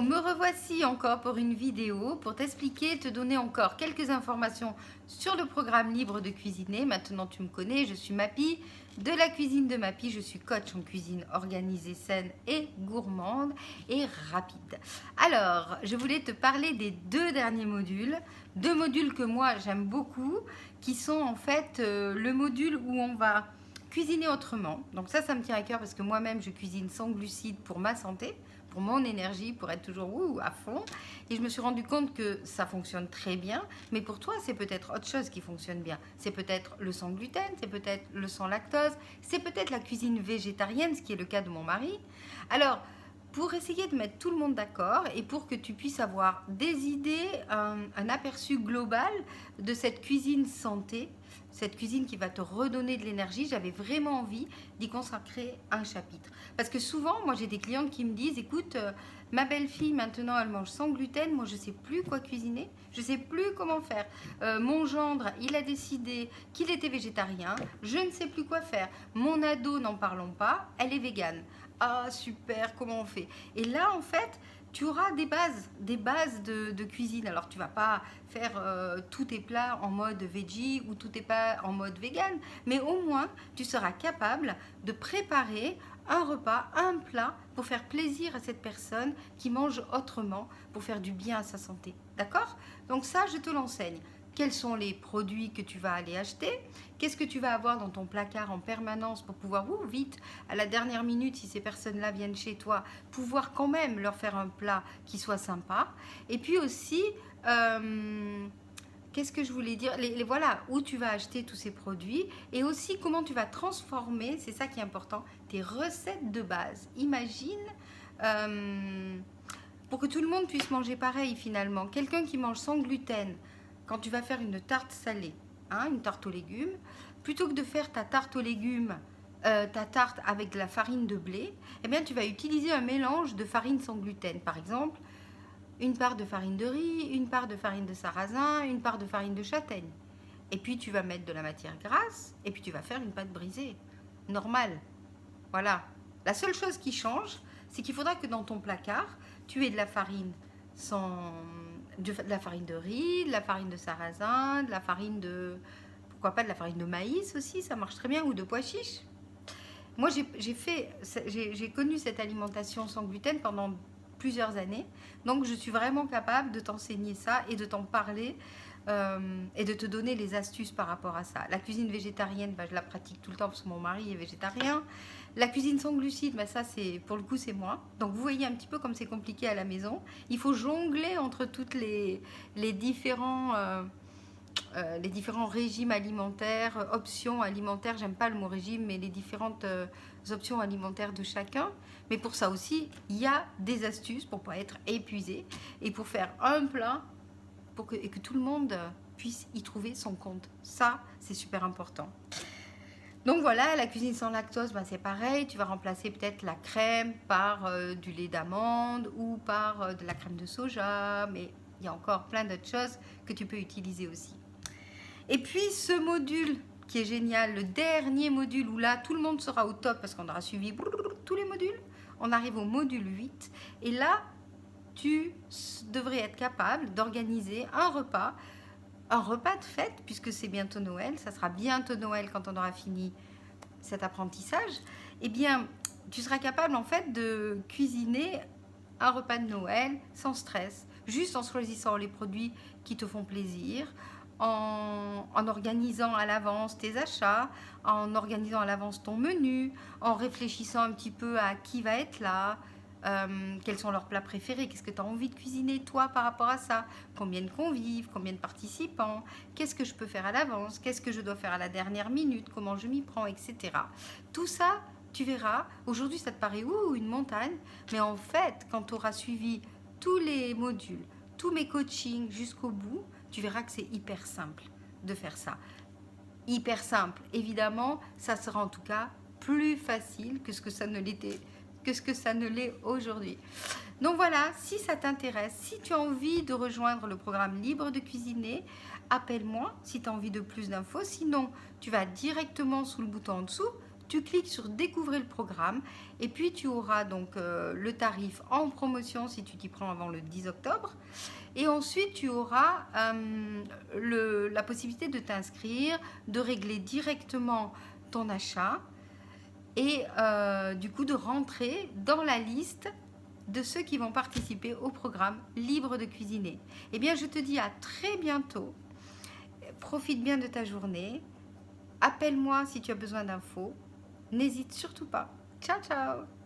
Me revoici encore pour une vidéo pour t'expliquer, te donner encore quelques informations sur le programme libre de cuisiner. Maintenant tu me connais, je suis Mappy de la cuisine de Mappy. Je suis coach en cuisine organisée, saine et gourmande et rapide. Alors, je voulais te parler des deux derniers modules. Deux modules que moi j'aime beaucoup, qui sont en fait le module où on va cuisiner autrement. Donc ça me tient à cœur parce que moi-même je cuisine sans glucides pour ma santé, pour mon énergie, pour être toujours à fond. Et je me suis rendu compte que ça fonctionne très bien. Mais pour toi, c'est peut-être autre chose qui fonctionne bien. C'est peut-être le sans gluten, c'est peut-être le sans lactose, c'est peut-être la cuisine végétarienne, ce qui est le cas de mon mari. Alors, pour essayer de mettre tout le monde d'accord et pour que tu puisses avoir des idées, un aperçu global de cette cuisine santé, cette cuisine qui va te redonner de l'énergie, j'avais vraiment envie d'y consacrer un chapitre. Parce que souvent, moi j'ai des clientes qui me disent, écoute, ma belle-fille maintenant elle mange sans gluten, moi je ne sais plus quoi cuisiner, je ne sais plus comment faire. Mon gendre, il a décidé qu'il était végétarien, je ne sais plus quoi faire. Mon ado, n'en parlons pas, elle est végane. Ah super, comment on fait? Et là en fait, tu auras des bases de cuisine. Alors tu vas pas faire tous tes plats en mode veggie ou tous tes plats en mode vegan, mais au moins tu seras capable de préparer un repas, un plat pour faire plaisir à cette personne qui mange autrement, pour faire du bien à sa santé. D'accord? Donc ça, je te l'enseigne. Quels sont les produits que tu vas aller acheter? Qu'est-ce que tu vas avoir dans ton placard en permanence pour pouvoir, vite, à la dernière minute, si ces personnes-là viennent chez toi, pouvoir quand même leur faire un plat qui soit sympa. Et puis aussi, qu'est-ce que je voulais dire, voilà, où tu vas acheter tous ces produits et aussi comment tu vas transformer, c'est ça qui est important, tes recettes de base. Imagine, pour que tout le monde puisse manger pareil finalement, quelqu'un qui mange sans gluten, quand tu vas faire une tarte salée, une tarte aux légumes, plutôt que de faire ta tarte aux légumes, ta tarte avec de la farine de blé, eh bien tu vas utiliser un mélange de farine sans gluten. Par exemple, une part de farine de riz, une part de farine de sarrasin, une part de farine de châtaigne. Et puis tu vas mettre de la matière grasse et puis tu vas faire une pâte brisée. Normale. Voilà. La seule chose qui change, c'est qu'il faudra que dans ton placard, tu aies de la farine de la farine de riz, de la farine de sarrasin, de la farine de... Pourquoi pas de la farine de maïs aussi, ça marche très bien, ou de pois chiches. Moi, j'ai connu cette alimentation sans gluten pendant plusieurs années. Donc, je suis vraiment capable de t'enseigner ça et de t'en parler et de te donner les astuces par rapport à ça. La cuisine végétarienne, je la pratique tout le temps parce que mon mari est végétarien. La cuisine sans glucides, ça, pour le coup, c'est moi. Donc, vous voyez un petit peu comme c'est compliqué à la maison. Il faut jongler entre toutes les différents régimes alimentaires, options alimentaires, j'aime pas le mot régime, mais les différentes options alimentaires de chacun. Mais pour ça aussi, il y a des astuces pour ne pas être épuisé et pour faire un plat et que tout le monde puisse y trouver son compte. Ça, c'est super important. Donc voilà, la cuisine sans lactose, c'est pareil. Tu vas remplacer peut-être la crème par du lait d'amande ou par de la crème de soja, mais il y a encore plein d'autres choses que tu peux utiliser aussi. Et puis ce module qui est génial, le dernier module où là tout le monde sera au top parce qu'on aura suivi tous les modules, on arrive au module 8 et là tu devrais être capable d'organiser un repas de fête puisque c'est bientôt Noël, ça sera bientôt Noël quand on aura fini cet apprentissage. Eh bien tu seras capable en fait de cuisiner un repas de Noël sans stress, juste en choisissant les produits qui te font plaisir, en organisant à l'avance tes achats, en organisant à l'avance ton menu, en réfléchissant un petit peu à qui va être là, quels sont leurs plats préférés, qu'est-ce que tu as envie de cuisiner toi par rapport à ça, combien de convives, combien de participants, qu'est-ce que je peux faire à l'avance, qu'est-ce que je dois faire à la dernière minute, comment je m'y prends, etc. Tout ça, tu verras, aujourd'hui ça te paraît une montagne, mais en fait, quand tu auras suivi tous les modules, tous mes coachings jusqu'au bout, tu verras que c'est hyper simple de faire ça. Hyper simple. Évidemment, ça sera en tout cas plus facile que ce que ça ne l'est aujourd'hui. Donc voilà, si ça t'intéresse, si tu as envie de rejoindre le programme libre de cuisiner, appelle-moi si tu as envie de plus d'infos. Sinon, tu vas directement sous le bouton en dessous, Tu cliques sur découvrir le programme et puis tu auras donc le tarif en promotion si tu t'y prends avant le 10 octobre. Et ensuite, tu auras la possibilité de t'inscrire, de régler directement ton achat et du coup de rentrer dans la liste de ceux qui vont participer au programme Libre de cuisiner. Eh bien, je te dis à très bientôt. Profite bien de ta journée. Appelle-moi si tu as besoin d'infos. N'hésite surtout pas. Ciao, ciao!